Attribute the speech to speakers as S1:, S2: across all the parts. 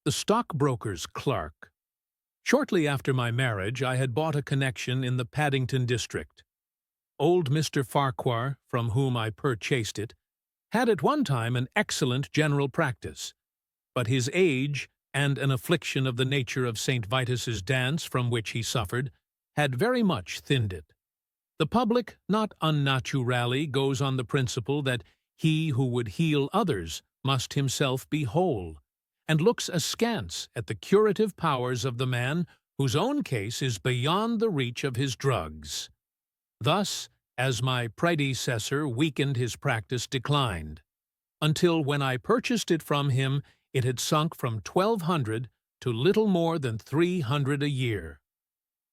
S1: The stockbroker's clerk. Shortly after my marriage, I had bought a connection in the Paddington district. Old Mr. Farquhar, from whom I purchased it, had at one time an excellent general practice, but his age and an affliction of the nature of St. Vitus's dance from which he suffered had very much thinned it. The public, not unnaturally, goes on the principle that he who would heal others must himself be whole, and looks askance at the curative powers of the man whose own case is beyond the reach of his drugs. Thus, as my predecessor weakened, his practice declined, until when I purchased it from him it had sunk from 1,200 to little more than 300 a year.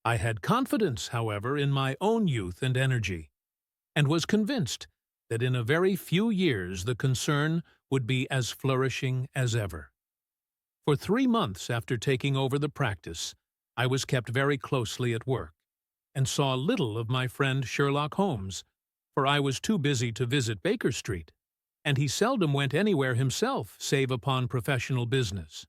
S1: I had confidence, however, in my own youth and energy, and was convinced that in a very few years the concern would be as flourishing as ever. For 3 months after taking over the practice, I was kept very closely at work, and saw little of my friend Sherlock Holmes, for I was too busy to visit Baker Street, and he seldom went anywhere himself save upon professional business.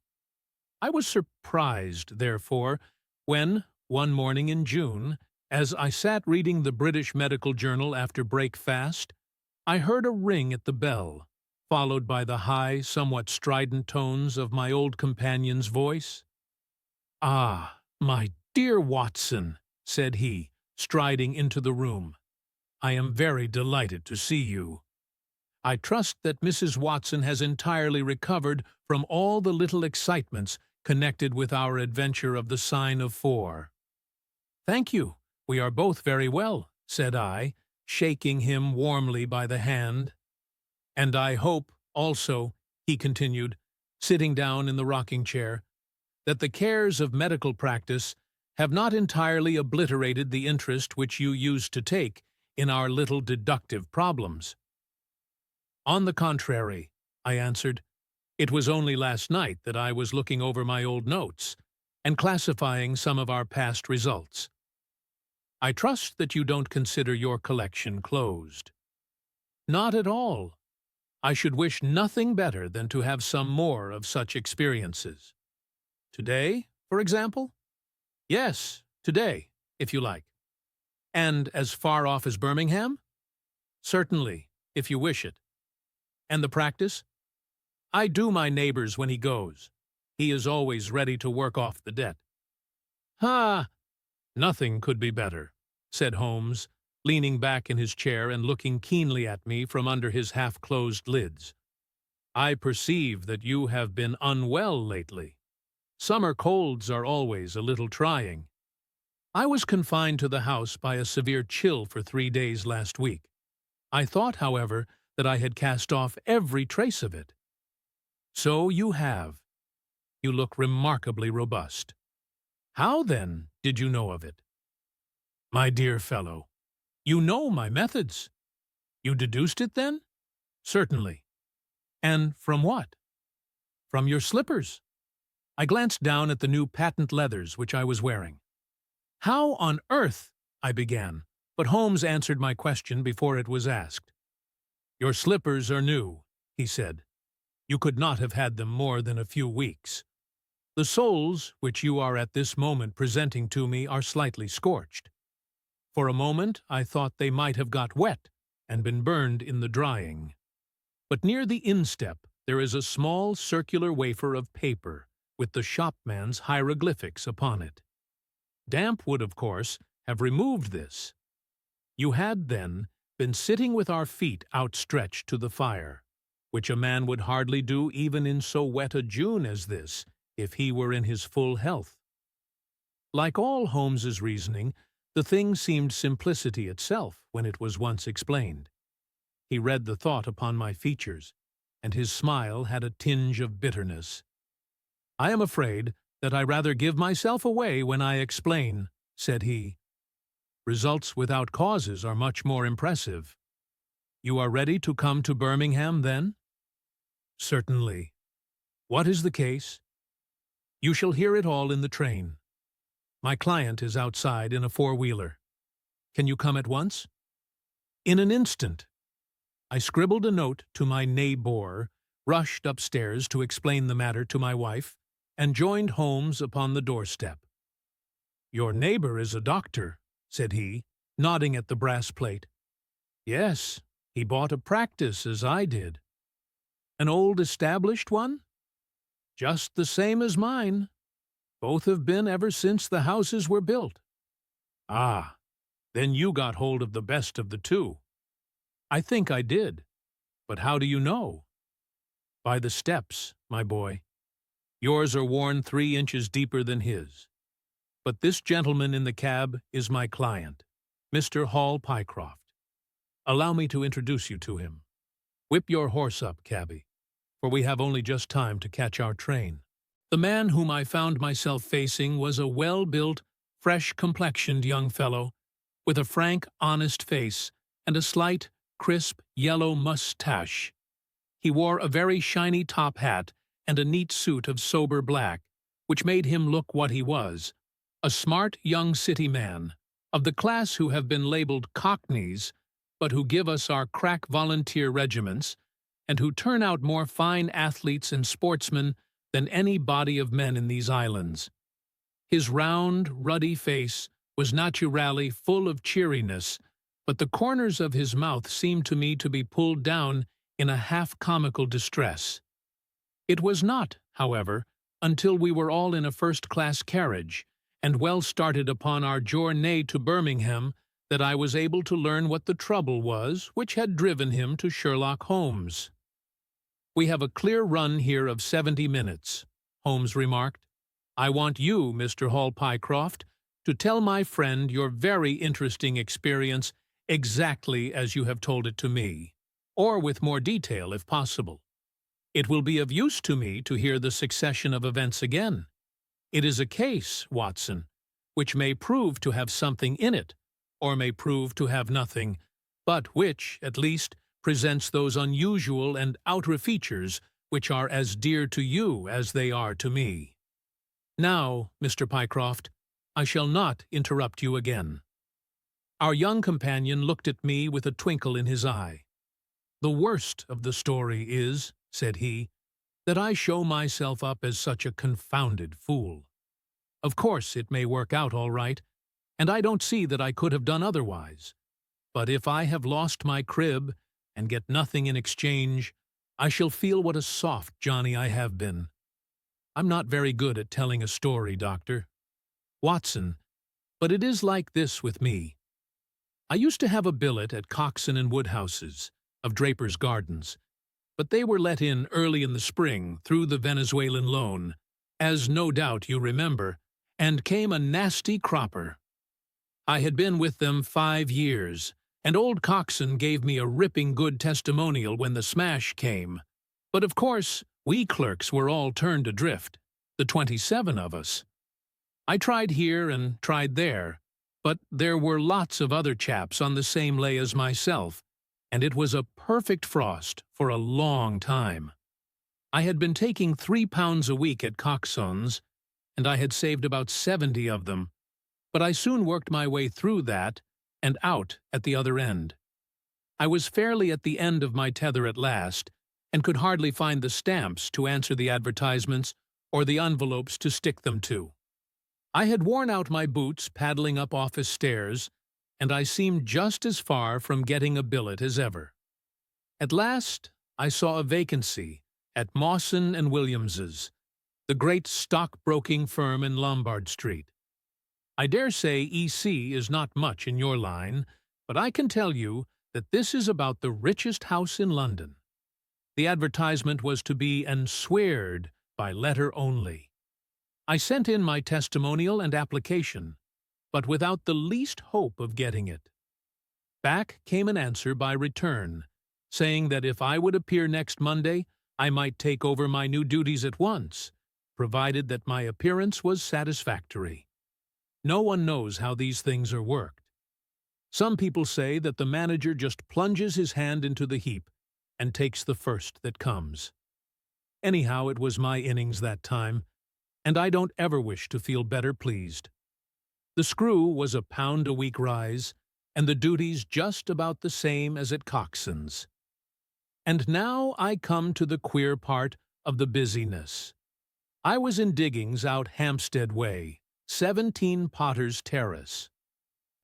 S1: I was surprised, therefore, when, one morning in June, as I sat reading the British Medical Journal after breakfast, I heard a ring at the bell, followed by the high, somewhat strident tones of my old companion's voice. "Ah, my dear Watson," said he, striding into the room, "I am very delighted to see you. I trust that Mrs. Watson has entirely recovered from all the little excitements connected with our adventure of the sign of 4. "Thank you, we are both very well," said I, shaking him warmly by the hand. "And I hope, also," he continued, sitting down in the rocking-chair, "that the cares of medical practice have not entirely obliterated the interest which you used to take in our little deductive problems." "On the contrary," I answered, "it was only last night that I was looking over my old notes and classifying some of our past results. I trust that you don't consider your collection closed." "Not at all. I should wish nothing better than to have some more of such experiences." "Today, for example?" "Yes, today, if you like." "And as far off as Birmingham?" "Certainly, if you wish it." "And the practice?" "I do my neighbor's when he goes. He is always ready to work off the debt." "Ah, nothing could be better," said Holmes, leaning back in his chair and looking keenly at me from under his half-closed lids. "I perceive that you have been unwell lately. Summer colds are always a little trying. I was confined to the house by a severe chill for 3 days last week. I thought, however, that I had cast off every trace of it." "So you have. You look remarkably robust. How, then, did you know of it?" "My dear fellow, you know my methods." "You deduced it, then?" "Certainly." "And from what?" "From your slippers." I glanced down at the new patent leathers which I was wearing. "How on earth—" I began, but Holmes answered my question before it was asked. "Your slippers are new," he said. "You could not have had them more than a few weeks. The soles, which you are at this moment presenting to me, are slightly scorched. For a moment I thought they might have got wet and been burned in the drying. But near the instep there is a small circular wafer of paper with the shopman's hieroglyphics upon it. Damp would, of course, have removed this. You had, then, been sitting with our feet outstretched to the fire, which a man would hardly do even in so wet a June as this, if he were in his full health." Like all Holmes's reasoning, the thing seemed simplicity itself when it was once explained. He read the thought upon my features, and his smile had a tinge of bitterness. "I am afraid that I rather give myself away when I explain," said he. "Results without causes are much more impressive. You are ready to come to Birmingham, then?" "Certainly. What is the case?" "You shall hear it all in the train. My client is outside in a 4-wheeler. Can you come at once?" "In an instant." I scribbled a note to my neighbor, rushed upstairs to explain the matter to my wife, and joined Holmes upon the doorstep. "Your neighbor is a doctor," said he, nodding at the brass plate. "Yes, he bought a practice as I did." "An old established one?" "Just the same as mine. Both have been ever since the houses were built." "Ah, then you got hold of the best of the two." "I think I did. But how do you know?" "By the steps, my boy. Yours are worn 3 inches deeper than his. But this gentleman in the cab is my client, Mr. Hall Pycroft. Allow me to introduce you to him. Whip your horse up, cabby, for we have only just time to catch our train." The man whom I found myself facing was a well-built, fresh-complexioned young fellow, with a frank, honest face and a slight, crisp, yellow moustache. He wore a very shiny top hat and a neat suit of sober black, which made him look what he was, a smart young city man, of the class who have been labeled cockneys, but who give us our crack volunteer regiments, and who turn out more fine athletes and sportsmen than any body of men in these islands. His round, ruddy face was naturally full of cheeriness, but the corners of his mouth seemed to me to be pulled down in a half-comical distress. It was not, however, until we were all in a first-class carriage, and well started upon our journey to Birmingham, that I was able to learn what the trouble was which had driven him to Sherlock Holmes. "We have a clear run here of 70 minutes, Holmes remarked. "I want you, Mr. Hall Pycroft, to tell my friend your very interesting experience exactly as you have told it to me, or with more detail if possible. It will be of use to me to hear the succession of events again. It is a case, Watson, which may prove to have something in it, or may prove to have nothing, but which, at least, presents those unusual and outre features which are as dear to you as they are to me. Now, Mr. Pycroft, I shall not interrupt you again." Our young companion looked at me with a twinkle in his eye. "The worst of the story is," said he, "that I show myself up as such a confounded fool. Of course it may work out all right, and I don't see that I could have done otherwise. But if I have lost my crib and get nothing in exchange, I shall feel what a soft Johnny I have been. I'm not very good at telling a story, Doctor. Watson, but it is like this with me. I used to have a billet at Coxon and Woodhouse's, of Draper's Gardens, but they were let in early in the spring through the Venezuelan loan, as no doubt you remember, and came a nasty cropper. I had been with them 5 years, and old Coxon gave me a ripping good testimonial when the smash came. But of course, we clerks were all turned adrift, the 27 of us. I tried here and tried there, but there were lots of other chaps on the same lay as myself, and it was a perfect frost for a long time. I had been taking £3 a week at Coxon's, and I had saved about 70 of them, but I soon worked my way through that and out at the other end. I was fairly at the end of my tether at last, and could hardly find the stamps to answer the advertisements or the envelopes to stick them to. I had worn out my boots paddling up office stairs, and I seemed just as far from getting a billet as ever. At last I saw a vacancy at Mawson and Williams's, the great stock-broking firm in Lombard Street. I dare say E.C. is not much in your line, but I can tell you that this is about the richest house in London. The advertisement was to be and sweared by letter only. I sent in my testimonial and application, but without the least hope of getting it. Back came an answer by return, saying that if I would appear next Monday, I might take over my new duties at once, provided that my appearance was satisfactory. No one knows how these things are worked. Some people say that the manager just plunges his hand into the heap and takes the first that comes. Anyhow, it was my innings that time, and I don't ever wish to feel better pleased. The screw was £1 a week rise, and the duties just about the same as at Coxon's. And now I come to the queer part of the busyness. I was in diggings out Hampstead Way, 17 Potter's Terrace.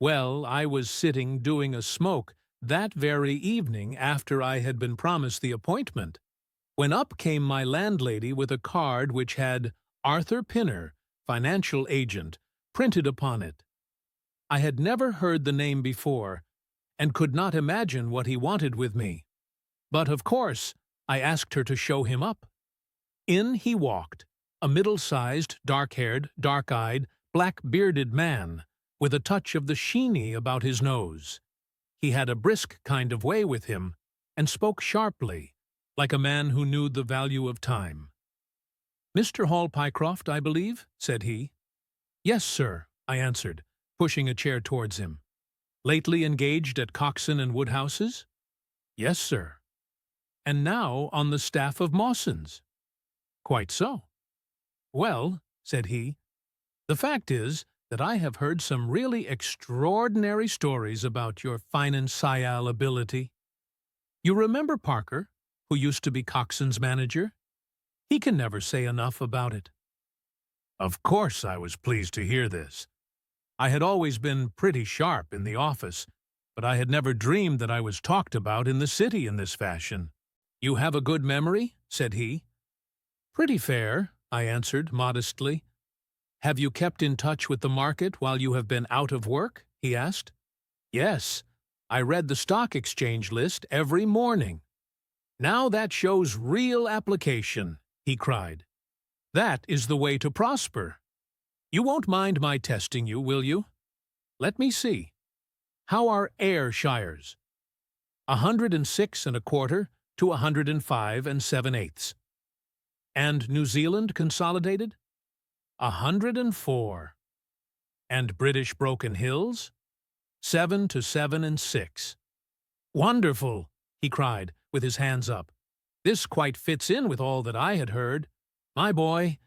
S1: Well, I was sitting doing a smoke that very evening after I had been promised the appointment, when up came my landlady with a card which had Arthur Pinner, financial agent, printed upon it. I had never heard the name before, and could not imagine what he wanted with me. But, of course, I asked her to show him up. In he walked, a middle-sized, dark-haired, dark-eyed, black-bearded man, with a touch of the sheeny about his nose. He had a brisk kind of way with him, and spoke sharply, like a man who knew the value of time. "Mr. Hall Pycroft, I believe?" said he. "Yes, sir," I answered, pushing a chair towards him. "Lately engaged at Coxon and Woodhouse's?" "Yes, sir." "And now on the staff of Mawson's?" "Quite so." "Well," said he, "the fact is that I have heard some really extraordinary stories about your financial ability. You remember Parker, who used to be Coxon's manager? He can never say enough about it." Of course I was pleased to hear this. I had always been pretty sharp in the office, but I had never dreamed that I was talked about in the city in this fashion. "You have a good memory?" said he. "Pretty fair," I answered modestly. "Have you kept in touch with the market while you have been out of work?" he asked. "Yes, I read the stock exchange list every morning." "Now that shows real application," he cried. "That is the way to prosper. You won't mind my testing you, will you? Let me see. How are Ayrshires?" 106 1/4 to 105 7/8. "And New Zealand Consolidated?" 104. "And British Broken Hills?" 7 to 7 6. "Wonderful!" he cried, with his hands up. "This quite fits in with all that I had heard. My boy,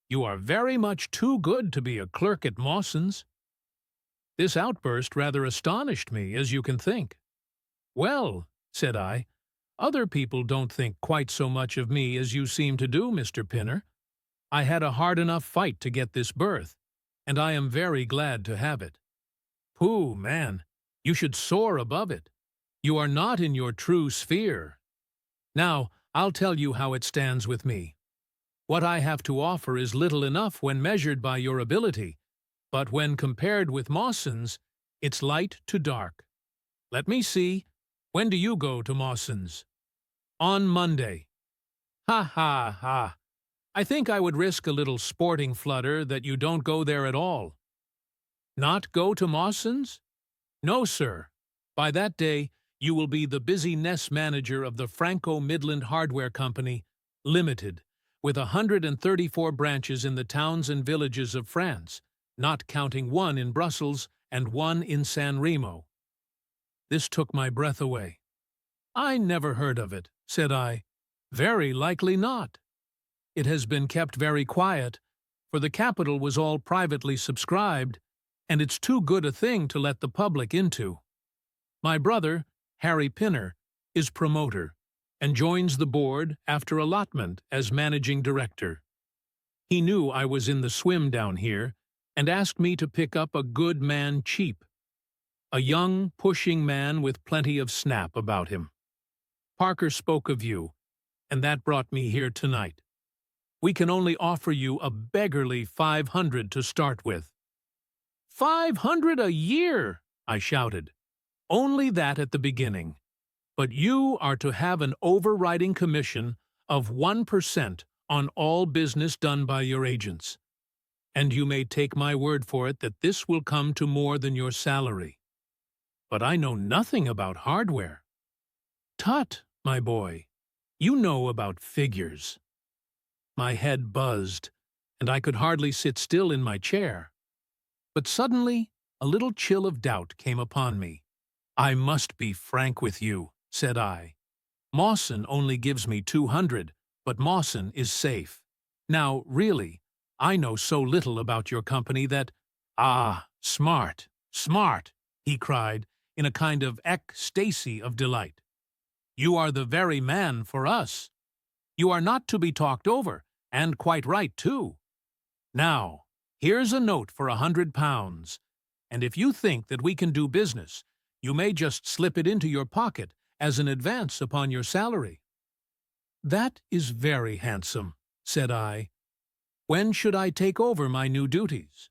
S1: you are very much too good to be a clerk at Mawson's." This outburst rather astonished me, as you can think. "Well," said I, "other people don't think quite so much of me as you seem to do, Mr. Pinner. I had a hard enough fight to get this berth, and I am very glad to have it. Pooh, man, you should soar above it. You are not in your true sphere. Now, I'll tell you how it stands with me. What I have to offer is little enough when measured by your ability, but when compared with Mawson's, it's light to dark. Let me see. When do you go to Mawson's?" "On Monday." "Ha, ha, ha. I think I would risk a little sporting flutter that you don't go there at all." "Not go to Mawson's?" "No, sir. By that day, you will be the busy Ness manager of the Franco-Midland Hardware Company, Limited, with 134 branches in the towns and villages of France, not counting one in Brussels and one in San Remo." This took my breath away. "I never heard of it," said I. "Very likely not. It has been kept very quiet, for the capital was all privately subscribed, and it's too good a thing to let the public into. My brother, Harry Pinner, is promoter, and joins the board after allotment as managing director. He knew I was in the swim down here, and asked me to pick up a good man cheap. A young, pushing man with plenty of snap about him. Parker spoke of you, and that brought me here tonight. We can only offer you a beggarly 500 to start with." "500 a year!" I shouted. "Only that at the beginning. But you are to have an overriding commission of 1% on all business done by your agents. And you may take my word for it that this will come to more than your salary. But I know nothing about hardware." "Tut, my boy, you know about figures." My head buzzed, and I could hardly sit still in my chair. But suddenly a little chill of doubt came upon me. "I must be frank with you," said I. "Mawson only gives me 200, but Mawson is safe. Now, really, I know so little about your company that—" "Ah, smart, smart," he cried in a kind of ecstasy of delight. "You are the very man for us. You are not to be talked over, And quite right, too. Now, here's a note for £100, and if you think that we can do business, you may just slip it into your pocket as an advance upon your salary." "That is very handsome," said I. "When should I take over my new duties?"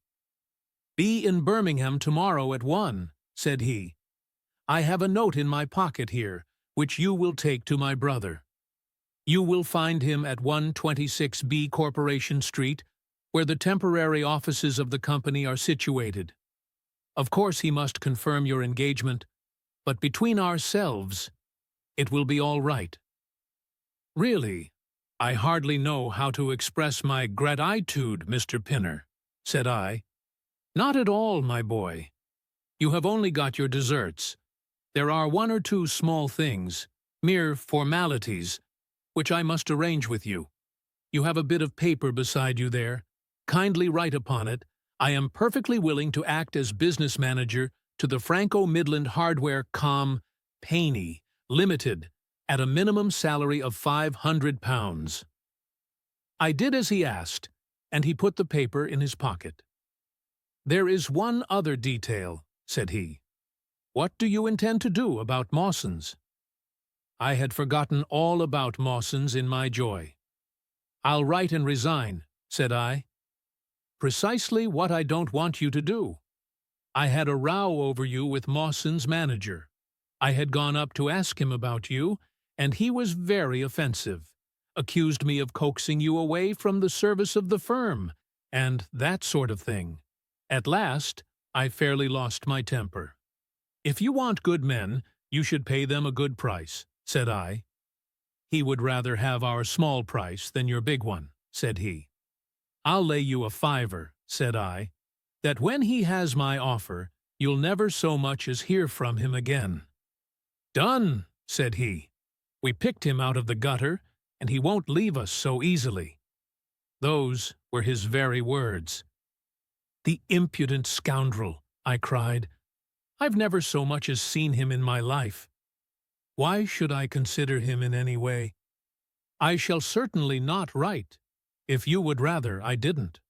S1: "Be in Birmingham tomorrow at 1, said he. "I have a note in my pocket here, which you will take to my brother. You will find him at 126B Corporation Street, where the temporary offices of the company are situated. Of course he must confirm your engagement, but between ourselves, it will be all right." "Really, I hardly know how to express my gratitude, Mr. Pinner," said I. "Not at all, my boy. You have only got your deserts. There are 1 or 2 small things, mere formalities, which I must arrange with you. You have a bit of paper beside you there. Kindly write upon it, 'I am perfectly willing to act as business manager to the Franco-Midland Hardware Company, Limited, at a minimum salary of £500. I did as he asked, and he put the paper in his pocket. "There is one other detail," said he. "What do you intend to do about Mawson's?" I had forgotten all about Mawson's in my joy. "I'll write and resign," said I. "Precisely what I don't want you to do. I had a row over you with Mawson's manager. I had gone up to ask him about you, and he was very offensive, accused me of coaxing you away from the service of the firm, and that sort of thing. At last, I fairly lost my temper. 'If you want good men, you should pay them a good price,' said I. 'He would rather have our small price than your big one,' said he. 'I'll lay you a fiver,' said I, 'that when he has my offer, you'll never so much as hear from him again.' 'Done,' said he. 'We picked him out of the gutter, and he won't leave us so easily.' Those were his very words. 'The impudent scoundrel!' I cried. 'I've never so much as seen him in my life. Why should I consider him in any way? I shall certainly not write, if you would rather I didn't.'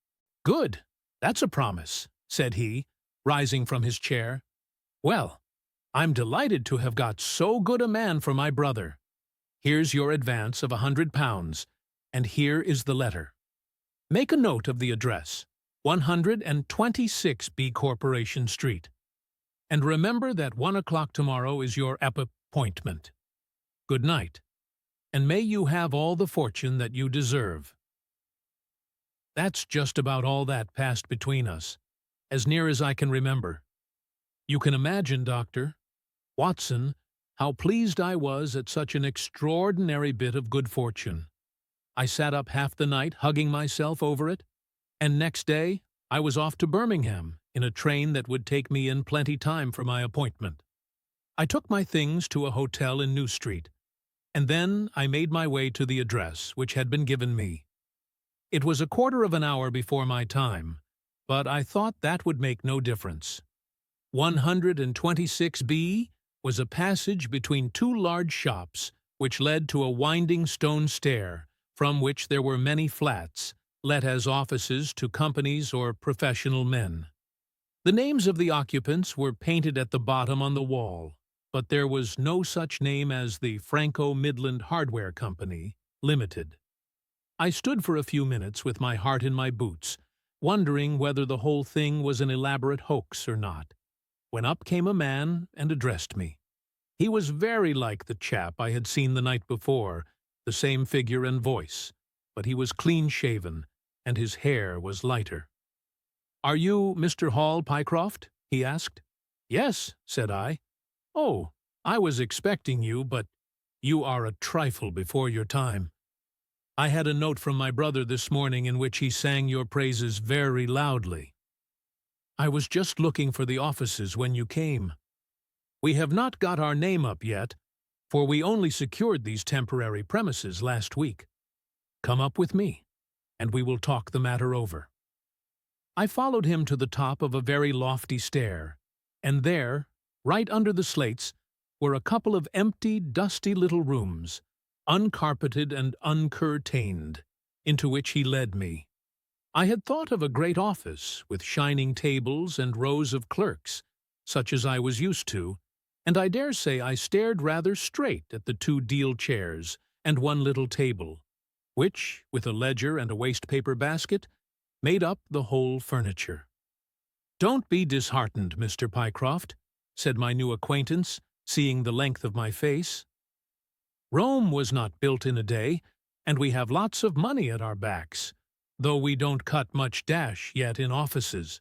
S1: 'Good, that's a promise,' said he, rising from his chair. 'Well, I'm delighted to have got so good a man for my brother. Here's your advance of £100, and here is the letter. Make a note of the address, 126B Corporation Street. And remember that 1 o'clock tomorrow is your appointment. Good night, and may you have all the fortune that you deserve.' That's just about all that passed between us, as near as I can remember. You can imagine, Doctor, Watson, how pleased I was at such an extraordinary bit of good fortune. I sat up half the night hugging myself over it, and next day I was off to Birmingham in a train that would take me in plenty time for my appointment. I took my things to a hotel in New Street, and then I made my way to the address which had been given me. It was a quarter of an hour before my time, but I thought that would make no difference. 126B was a passage between 2 large shops which led to a winding stone stair, from which there were many flats, let as offices to companies or professional men. The names of the occupants were painted at the bottom on the wall, but there was no such name as the Franco-Midland Hardware Company, Limited. I stood for a few minutes with my heart in my boots, wondering whether the whole thing was an elaborate hoax or not, when up came a man and addressed me. He was very like the chap I had seen the night before, the same figure and voice, but he was clean-shaven, and his hair was lighter. "Are you Mr. Hall Pycroft?" he asked. "Yes," said I. "Oh, I was expecting you, but you are a trifle before your time. I had a note from my brother this morning in which he sang your praises very loudly. I was just looking for the offices when you came. We have not got our name up yet, for we only secured these temporary premises last week. Come up with me, and we will talk the matter over." I followed him to the top of a very lofty stair, and there, right under the slates, were a couple of empty, dusty little rooms, uncarpeted and uncurtained, into which he led me. I had thought of a great office with shining tables and rows of clerks, such as I was used to, and I dare say I stared rather straight at the 2 deal chairs and 1 little table, which, with a ledger and a waste-paper basket, made up the whole furniture. "Don't be disheartened, Mr. Pycroft," said my new acquaintance, seeing the length of my face. "Rome was not built in a day, and we have lots of money at our backs, though we don't cut much dash yet in offices.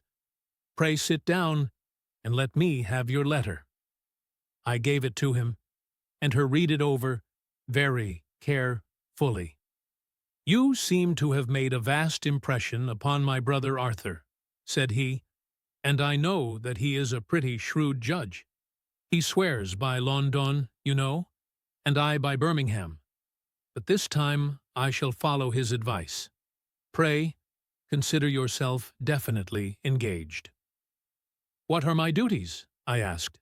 S1: Pray sit down, and let me have your letter." I gave it to him, and her read it over very carefully. "You seem to have made a vast impression upon my brother Arthur," said he, "and I know that he is a pretty shrewd judge. He swears by London, you know, and I by Birmingham. But this time I shall follow his advice. Pray, consider yourself definitely engaged." "What are my duties?" I asked.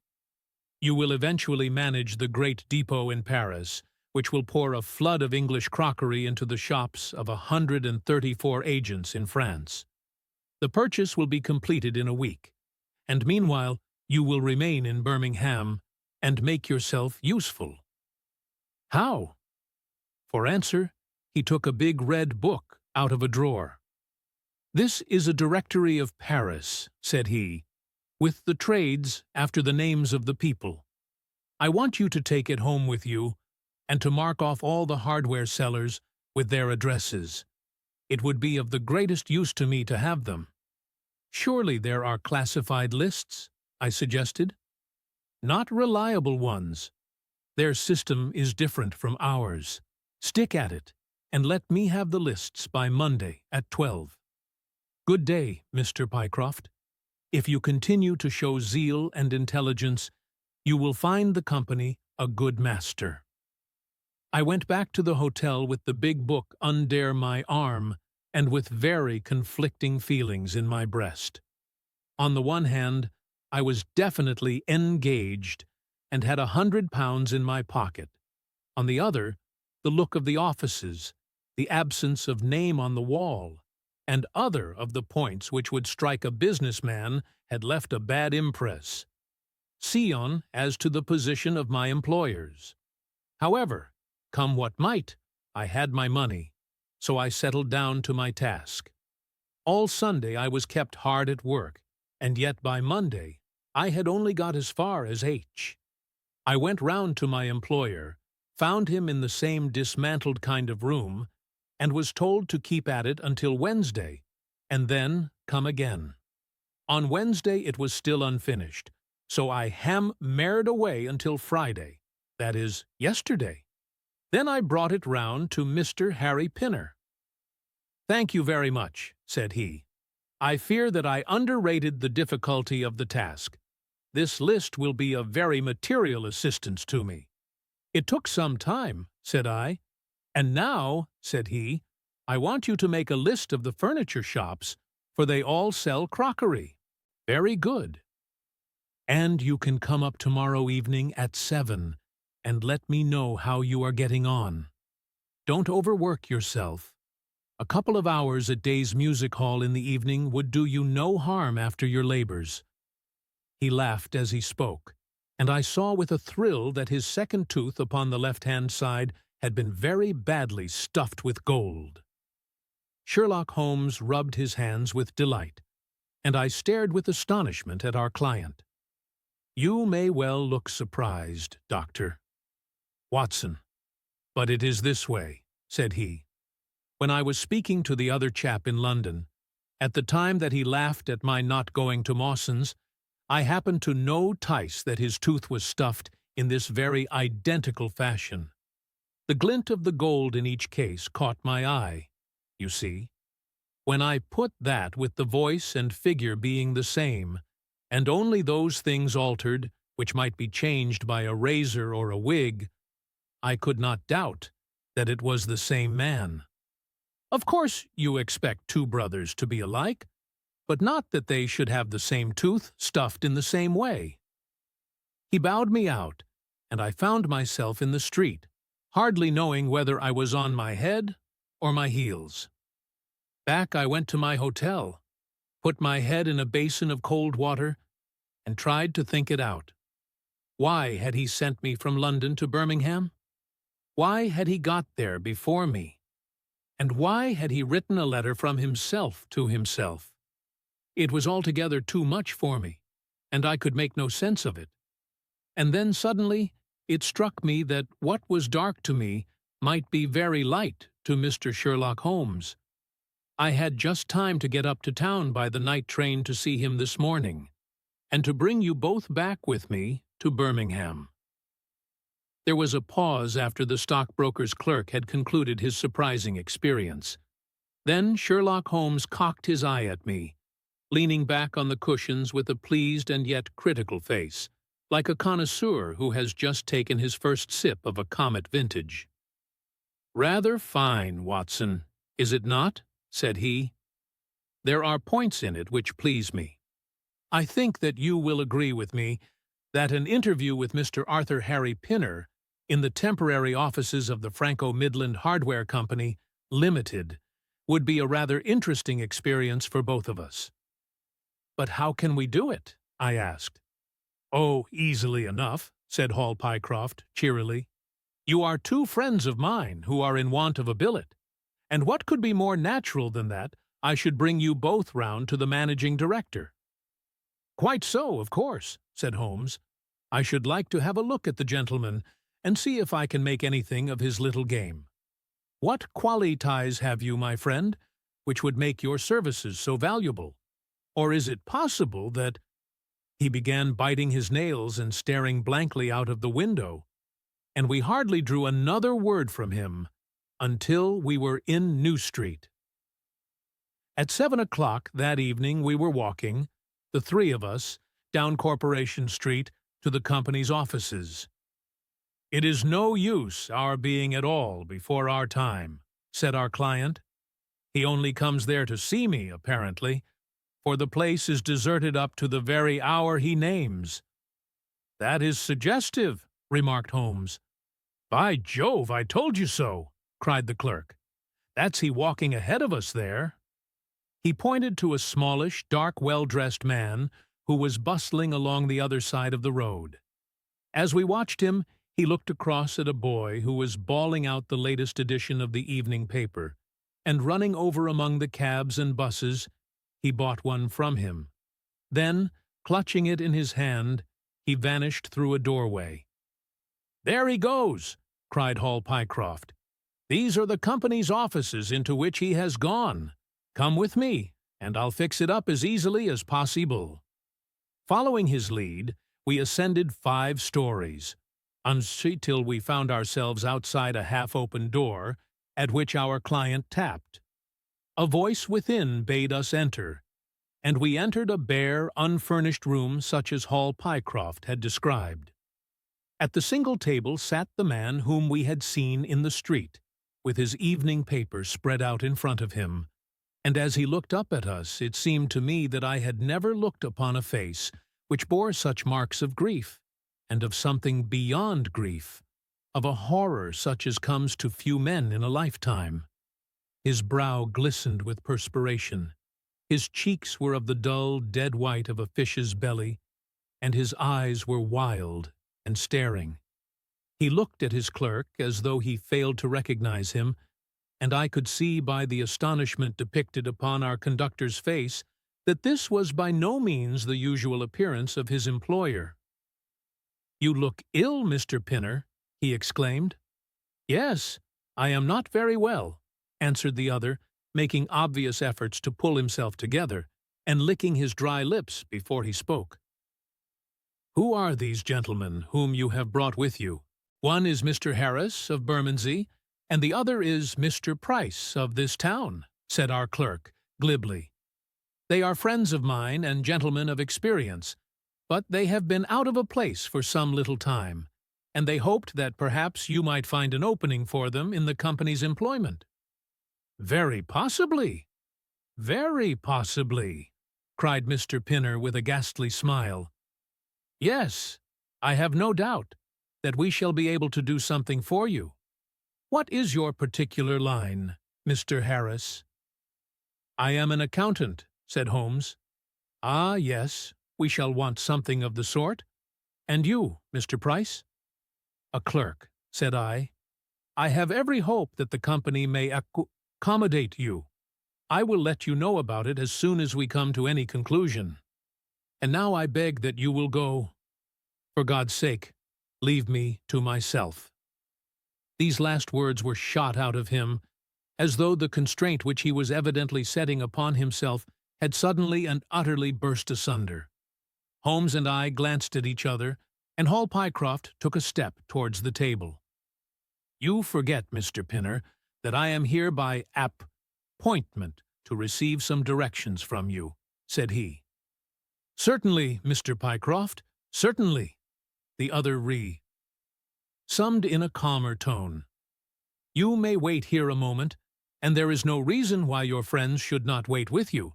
S1: "You will eventually manage the great depot in Paris, which will pour a flood of English crockery into the shops of 134 agents in France. The purchase will be completed in a week, and meanwhile you will remain in Birmingham and make yourself useful." "How?" For answer, he took a big red book out of a drawer. "This is a directory of Paris," said he, "with the trades after the names of the people. I want you to take it home with you, and to mark off all the hardware sellers with their addresses. It would be of the greatest use to me to have them." "Surely there are classified lists?" I suggested. "Not reliable ones. Their system is different from ours. Stick at it, and let me have the lists by Monday at 12. Good day, Mr. Pycroft. If you continue to show zeal and intelligence, you will find the company a good master." I went back to the hotel with the big book under my arm and with very conflicting feelings in my breast. On the one hand, I was definitely engaged and had £100 in my pocket. On the other, the look of the offices, the absence of name on the wall, and other of the points which would strike a businessman had left a bad impress. See on as to the position of my employers. However, come what might, I had my money, so I settled down to my task. All Sunday I was kept hard at work, and yet by Monday I had only got as far as H. I went round to my employer, found him in the same dismantled kind of room, and was told to keep at it until Wednesday, and then come again. On Wednesday it was still unfinished, so I hammered away until Friday, that is, yesterday. Then I brought it round to Mr. Harry Pinner. "Thank you very much," said he. "I fear that I underrated the difficulty of the task. This list will be of very material assistance to me." "It took some time," said I. "And now," said he, "I want you to make a list of the furniture shops, for they all sell crockery." "Very good." "And you can come up tomorrow evening at 7, and let me know how you are getting on. Don't overwork yourself. A couple of hours at Day's Music Hall in the evening would do you no harm after your labors." He laughed as he spoke, and I saw with a thrill that his second tooth upon the left-hand side had been very badly stuffed with gold. Sherlock Holmes rubbed his hands with delight, and I stared with astonishment at our client. "You may well look surprised, Doctor. Watson, but it is this way," said he. "When I was speaking to the other chap in London, at the time that he laughed at my not going to Mawson's, I happened to notice that his tooth was stuffed in this very identical fashion. The glint of the gold in each case caught my eye, you see. When I put that with the voice and figure being the same, and only those things altered which might be changed by a razor or a wig, I could not doubt that it was the same man. Of course you expect 2 brothers to be alike, but not that they should have the same tooth stuffed in the same way." He bowed me out, and I found myself in the street, hardly knowing whether I was on my head or my heels. Back I went to my hotel, put my head in a basin of cold water, and tried to think it out. Why had he sent me from London to Birmingham? Why had he got there before me? And why had he written a letter from himself to himself? It was altogether too much for me, and I could make no sense of it. And then suddenly it struck me that what was dark to me might be very light to Mr. Sherlock Holmes. I had just time to get up to town by the night train to see him this morning, and to bring you both back with me to Birmingham. There was a pause after the stockbroker's clerk had concluded his surprising experience. Then Sherlock Holmes cocked his eye at me, leaning back on the cushions with a pleased and yet critical face, like a connoisseur who has just taken his first sip of a Comet vintage. "Rather fine, Watson, is it not?" said he. "There are points in it which please me. I think that you will agree with me that an interview with Mr. Arthur Harry Pinner in the temporary offices of the Franco-Midland Hardware Company, Limited, would be a rather interesting experience for both of us." "But how can we do it?" I asked. "Oh, easily enough," said Hall Pycroft cheerily. "You are two friends of mine who are in want of a billet, and what could be more natural than that I should bring you both round to the managing director?" "Quite so, of course," said Holmes. "I should like to have a look at the gentleman and see if I can make anything of his little game. What qualities have you, my friend, which would make your services so valuable? Or is it possible that—" He began biting his nails and staring blankly out of the window, and we hardly drew another word from him until we were in New Street. At 7 o'clock that evening we were walking, the three of us, down Corporation Street to the company's offices. "It is no use our being at all before our time," said our client. "He only comes there to see me, apparently, for the place is deserted up to the very hour he names." "That is suggestive," remarked Holmes. "By Jove, I told you so," cried the clerk. "That's he walking ahead of us there." He pointed to a smallish, dark, well-dressed man who was bustling along the other side of the road. As we watched him, he looked across at a boy who was bawling out the latest edition of the evening paper, and running over among the cabs and buses, he bought one from him. Then, clutching it in his hand, he vanished through a doorway. "There he goes!" cried Hall Pycroft. "These are the company's offices into which he has gone. Come with me, and I'll fix it up as easily as possible." Following his lead, we ascended 5 stories, till we found ourselves outside a half-open door, at which our client tapped. A voice within bade us enter, and we entered a bare, unfurnished room such as Hall Pycroft had described. At the single table sat the man whom we had seen in the street, with his evening paper spread out in front of him, and as he looked up at us it seemed to me that I had never looked upon a face which bore such marks of grief, and of something beyond grief, of a horror such as comes to few men in a lifetime. His brow glistened with perspiration, his cheeks were of the dull, dead white of a fish's belly, and his eyes were wild and staring. He looked at his clerk as though he failed to recognize him, and I could see by the astonishment depicted upon our conductor's face that this was by no means the usual appearance of his employer. "You look ill, Mr. Pinner," he exclaimed. "Yes, I am not very well," answered the other, making obvious efforts to pull himself together, and licking his dry lips before he spoke. "Who are these gentlemen whom you have brought with you?" "One is Mr. Harris of Bermondsey, and the other is Mr. Price of this town," said our clerk, glibly. "They are friends of mine and gentlemen of experience, but they have been out of a place for some little time, and they hoped that perhaps you might find an opening for them in the company's employment." "Very possibly, very possibly," cried Mr. Pinner with a ghastly smile. "Yes, I have no doubt that we shall be able to do something for you. What is your particular line, Mr. Harris?" "I am an accountant," said Holmes. "Ah, yes, we shall want something of the sort. And you, Mr. Price?" "A clerk," said I. "I have every hope that the company may accommodate you. I will let you know about it as soon as we come to any conclusion. And now I beg that you will go. For God's sake, leave me to myself." These last words were shot out of him, as though the constraint which he was evidently setting upon himself had suddenly and utterly burst asunder. Holmes and I glanced at each other, and Hall Pycroft took a step towards the table. "You forget, Mr. Pinner, that I am here by appointment to receive some directions from you," said he. "Certainly, Mr. Pycroft, certainly," the other summed in a calmer tone. "You may wait here a moment, and there is no reason why your friends should not wait with you.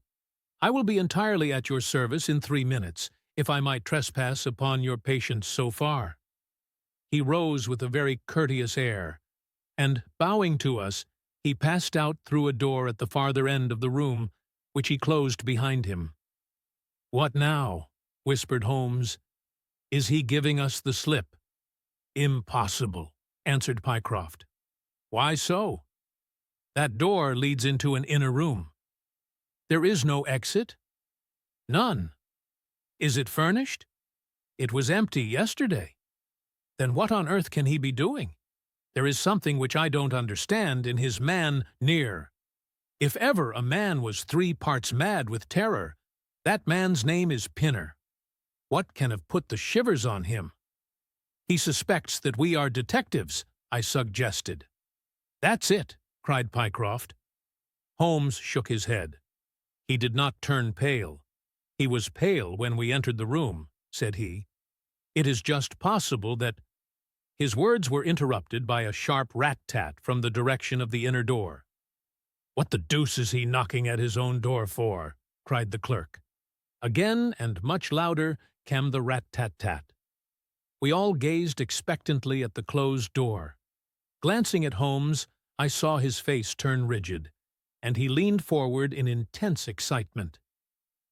S1: I will be entirely at your service in 3 minutes, if I might trespass upon your patience so far." He rose with a very courteous air, and, bowing to us, he passed out through a door at the farther end of the room, which he closed behind him. "What now?" whispered Holmes. "Is he giving us the slip?" "Impossible," answered Pycroft. "Why so?" "That door leads into an inner room." "There is no exit?" "None." "Is it furnished?" "It was empty yesterday." "Then what on earth can he be doing? There is something which I don't understand in his man near. If ever a man was 3 parts mad with terror, that man's name is Pinner. What can have put the shivers on him?" "He suspects that we are detectives," I suggested. "That's it," cried Pycroft. Holmes shook his head. "He did not turn pale. He was pale when we entered the room," said he. "It is just possible that—" His words were interrupted by a sharp rat-tat from the direction of the inner door. "What the deuce is he knocking at his own door for?" cried the clerk. Again, and much louder, came the rat-tat-tat. We all gazed expectantly at the closed door. Glancing at Holmes, I saw his face turn rigid, and he leaned forward in intense excitement.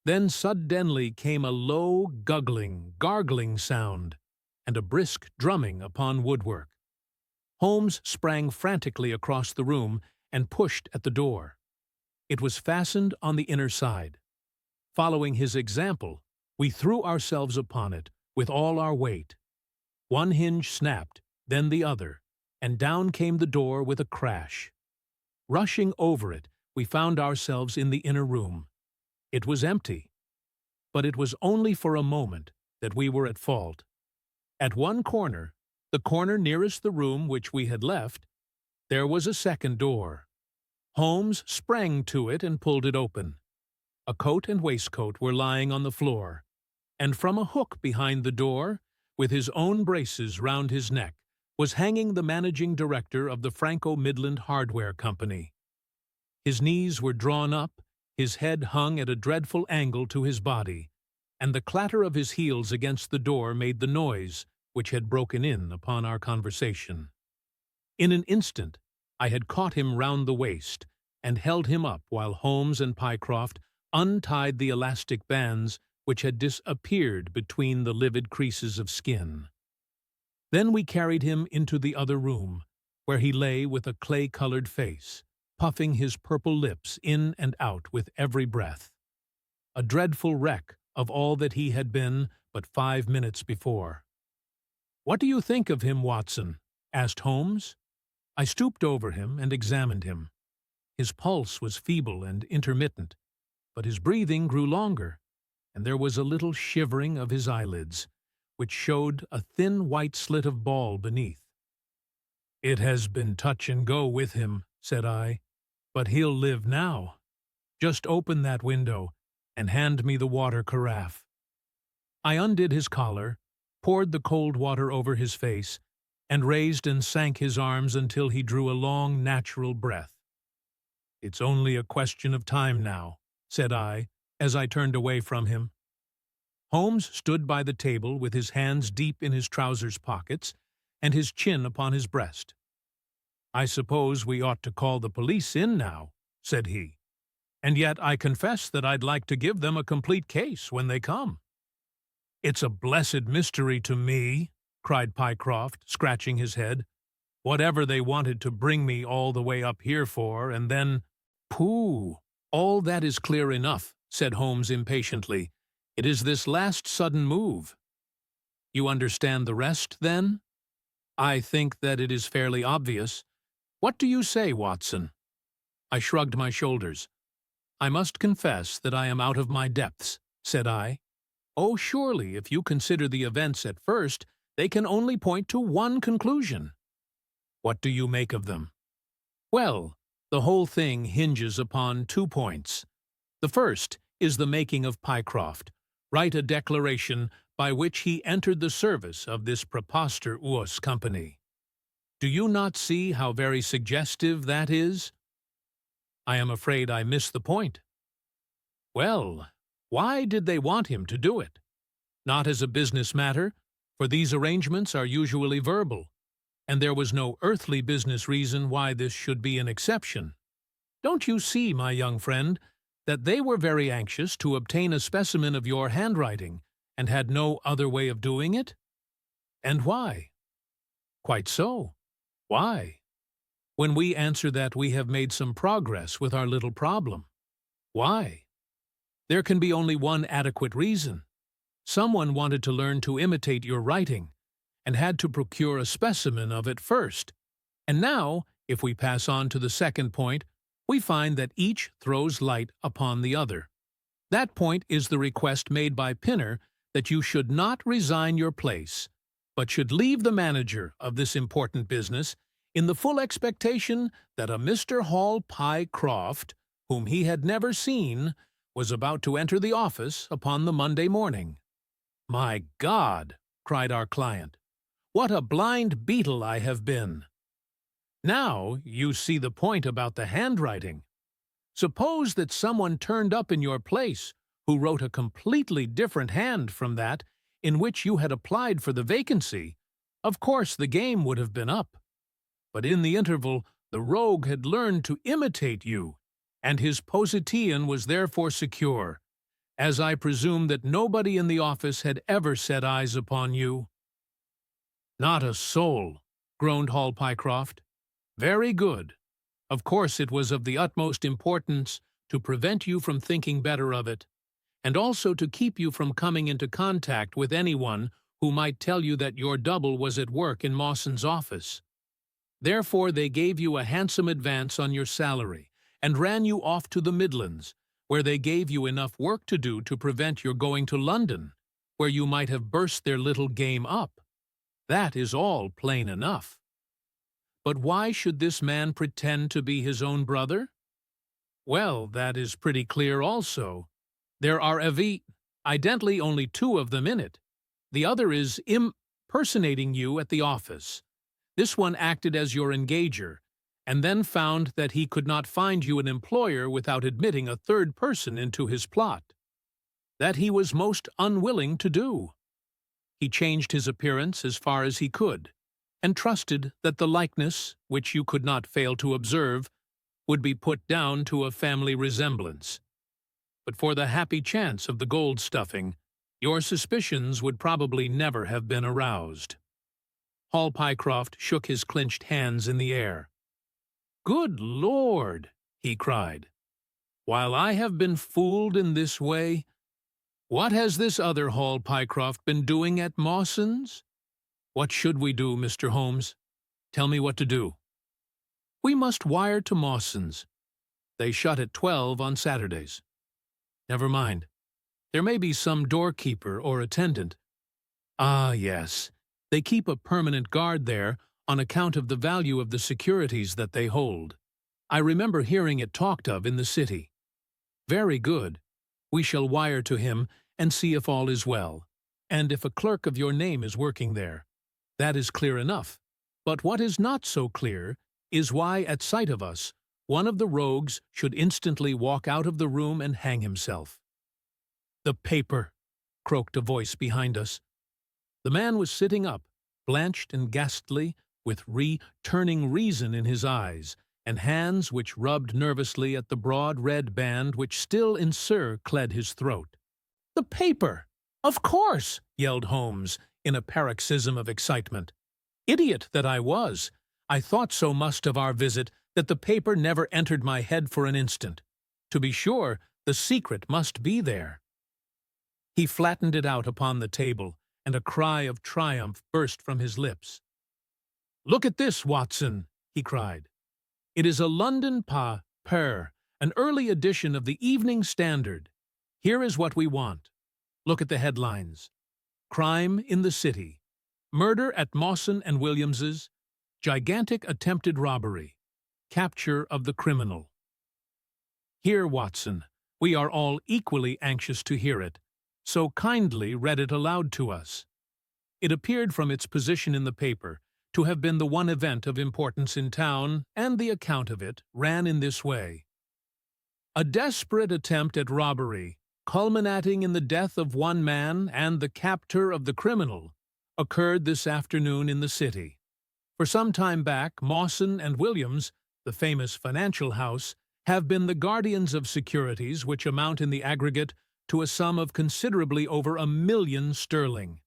S1: Then suddenly came a low, gargling sound, and a brisk drumming upon woodwork. Holmes sprang frantically across the room and pushed at the door. It was fastened on the inner side. Following his example, we threw ourselves upon it with all our weight. One hinge snapped, then the other, and down came the door with a crash. Rushing over it, we found ourselves in the inner room. It was empty. But it was only for a moment that we were at fault. At one corner, the corner nearest the room which we had left, there was a second door. Holmes sprang to it and pulled it open. A coat and waistcoat were lying on the floor, and from a hook behind the door, with his own braces round his neck, was hanging the managing director of the Franco-Midland Hardware Company. His knees were drawn up, his head hung at a dreadful angle to his body, and the clatter of his heels against the door made the noise which had broken in upon our conversation. In an instant, I had caught him round the waist and held him up while Holmes and Pycroft untied the elastic bands which had disappeared between the livid creases of skin. Then we carried him into the other room, where he lay with a clay-colored face, puffing his purple lips in and out with every breath. A dreadful wreck of all that he had been but 5 minutes before. "What do you think of him, Watson?" asked Holmes. I stooped over him and examined him. His pulse was feeble and intermittent, but his breathing grew longer, and there was a little shivering of his eyelids, which showed a thin white slit of ball beneath. "It has been touch and go with him," said I, "but he'll live now. Just open that window and hand me the water carafe." I undid his collar, poured the cold water over his face, and raised and sank his arms until he drew a long, natural breath. "It's only a question of time now," said I, as I turned away from him. Holmes stood by the table with his hands deep in his trousers pockets and his chin upon his breast. "I suppose we ought to call the police in now," said he. And yet I confess that I'd like to give them a complete case when they come." "It's a blessed mystery to me," cried Pycroft, scratching his head. "Whatever they wanted to bring me all the way up here for, and then—" "Pooh! All that is clear enough," said Holmes impatiently. "It is this last sudden move. You understand the rest, then?" "I think that it is fairly obvious. What do you say, Watson?" I shrugged my shoulders. "I must confess that I am out of my depths," said I. "Oh, surely, if you consider the events at first, they can only point to one conclusion." "What do you make of them?" "Well, the whole thing hinges upon 2 points. The first is the making of Pycroft write a declaration by which he entered the service of this preposterous company. Do you not see how very suggestive that is?" "I am afraid I miss the point." "Well, why did they want him to do it? Not as a business matter, for these arrangements are usually verbal, and there was no earthly business reason why this should be an exception. Don't you see, my young friend, that they were very anxious to obtain a specimen of your handwriting, and had no other way of doing it? And why?" "Quite so. Why? When we answer that we have made some progress with our little problem. Why? There can be only one adequate reason. Someone wanted to learn to imitate your writing, and had to procure a specimen of it first. And now, if we pass on to the second point, we find that each throws light upon the other. That point is the request made by Pinner that you should not resign your place, but should leave the manager of this important business in the full expectation that a Mr. Hall Pycroft, whom he had never seen, was about to enter the office upon the Monday morning." "My God!" cried our client. "What a blind beetle I have been! Now you see the point about the handwriting. Suppose that someone turned up in your place who wrote a completely different hand from that in which you had applied for the vacancy. Of course the game would have been up. But in the interval the rogue had learned to imitate you, and his position was therefore secure, as I presume that nobody in the office had ever set eyes upon you." "Not a soul," groaned Hall Pycroft. "Very good. Of course it was of the utmost importance to prevent you from thinking better of it, and also to keep you from coming into contact with anyone who might tell you that your double was at work in Mawson's office. Therefore they gave you a handsome advance on your salary, and ran you off to the Midlands, where they gave you enough work to do to prevent your going to London, where you might have burst their little game up. That is all plain enough. But why should this man pretend to be his own brother? Well, that is pretty clear also. There are evidently only 2 of them in it. The other is impersonating you at the office. This one acted as your engager, and then found that he could not find you an employer without admitting a third person into his plot. That he was most unwilling to do. He changed his appearance as far as he could, and trusted that the likeness, which you could not fail to observe, would be put down to a family resemblance. But for the happy chance of the gold stuffing, your suspicions would probably never have been aroused." Hall Pycroft shook his clenched hands in the air. "Good Lord!" he cried. "While I have been fooled in this way, what has this other Hall Pycroft been doing at Mawson's? What should we do, Mr. Holmes? Tell me what to do." "We must wire to Mawson's. They shut at 12 on Saturdays." "Never mind. There may be some doorkeeper or attendant." "Ah, yes. They keep a permanent guard there on account of the value of the securities that they hold. I remember hearing it talked of in the city." "Very good. We shall wire to him and see if all is well, and if a clerk of your name is working there. That is clear enough. But what is not so clear is why, at sight of us, one of the rogues should instantly walk out of the room and hang himself." "The paper!" croaked a voice behind us. The man was sitting up, blanched and ghastly, with returning reason in his eyes, and hands which rubbed nervously at the broad red band which still clad his throat. "The paper! Of course!" yelled Holmes, in a paroxysm of excitement. Idiot that I was! I thought so much of our visit that the paper never entered my head for an instant. To be sure, the secret must be there. He flattened it out upon the table, and a cry of triumph burst from his lips. "Look at this, Watson!" he cried. "It is a London paper, an early edition of the Evening Standard. Here is what we want. Look at the headlines. Crime in the City. Murder at Mawson and Williams's. Gigantic attempted robbery. Capture of the criminal." Here, Watson, we are all equally anxious to hear it, so kindly read it aloud to us. It appeared from its position in the paper to have been the one event of importance in town, and the account of it ran in this way. "A desperate attempt at robbery, culminating in the death of one man and the capture of the criminal, occurred this afternoon in the city. For some time back, Mawson and Williams, the famous financial house, have been the guardians of securities which amount in the aggregate to a sum of considerably over £1,000,000.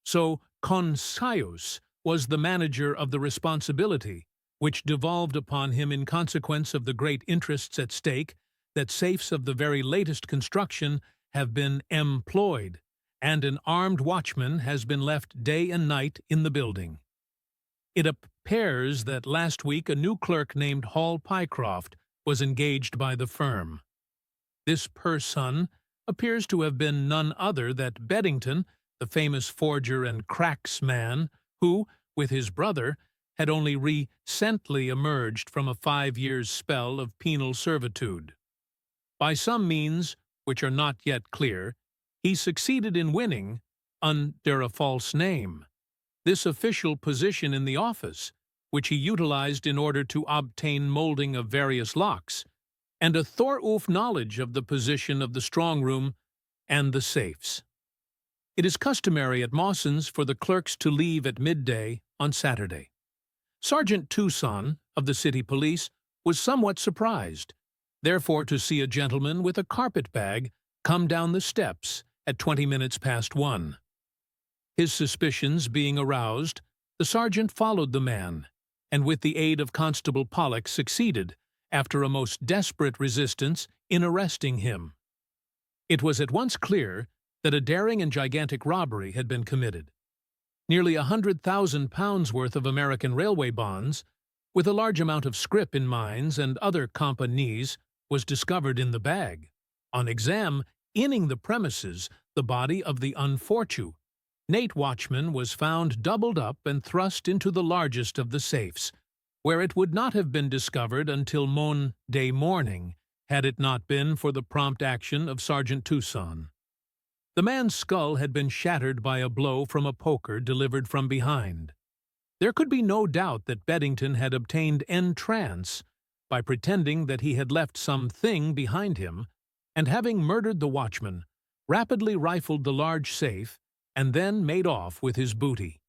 S1: So Conscius was the manager of the responsibility, which devolved upon him in consequence of the great interests at stake, that safes of the very latest construction have been employed, and an armed watchman has been left day and night in the building. It appears that last week a new clerk named Pycroft was engaged by the firm. This person appears to have been none other than Beddington, the famous forger and cracksman, who, with his brother, had only recently emerged from a 5 years' spell of penal servitude. By some means, which are not yet clear, he succeeded in winning, under a false name, this official position in the office, which he utilized in order to obtain molding of various locks, and a thorough knowledge of the position of the strong room and the safes. It is customary at Mawson's for the clerks to leave at midday on Saturday. Sergeant Tucson, of the city police, was somewhat surprised, therefore, to see a gentleman with a carpet-bag come down the steps at 1:20 past. His suspicions being aroused, the sergeant followed the man, and with the aid of Constable Pollock succeeded, after a most desperate resistance, in arresting him. It was at once clear that a daring and gigantic robbery had been committed. Nearly £100,000 worth of American railway bonds, with a large amount of scrip in mines and other companies, was discovered in the bag. On examining the premises, the body of the unfortunate night watchman was found doubled up and thrust into the largest of the safes, where it would not have been discovered until Monday morning, had it not been for the prompt action of Sergeant Tucson. The man's skull had been shattered by a blow from a poker delivered from behind. There could be no doubt that Beddington had obtained entrance by pretending that he had left some thing behind him, and having murdered the watchman, rapidly rifled the large safe, and then made off with his booty.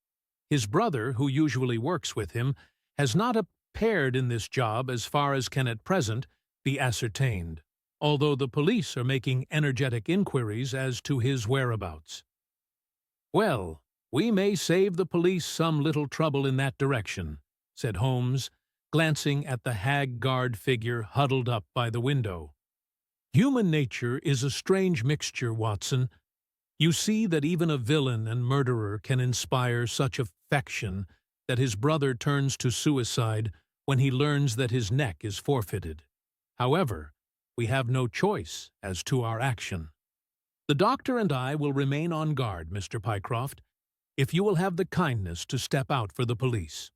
S1: His brother, who usually works with him, has not appeared in this job as far as can at present be ascertained, although the police are making energetic inquiries as to his whereabouts. "Well, we may save the police some little trouble in that direction," said Holmes, glancing at the hag-guard figure huddled up by the window. "Human nature is a strange mixture, Watson. You see that even a villain and murderer can inspire such affection that his brother turns to suicide when he learns that his neck is forfeited. However, we have no choice as to our action. The doctor and I will remain on guard, Mr. Pycroft, if you will have the kindness to step out for the police."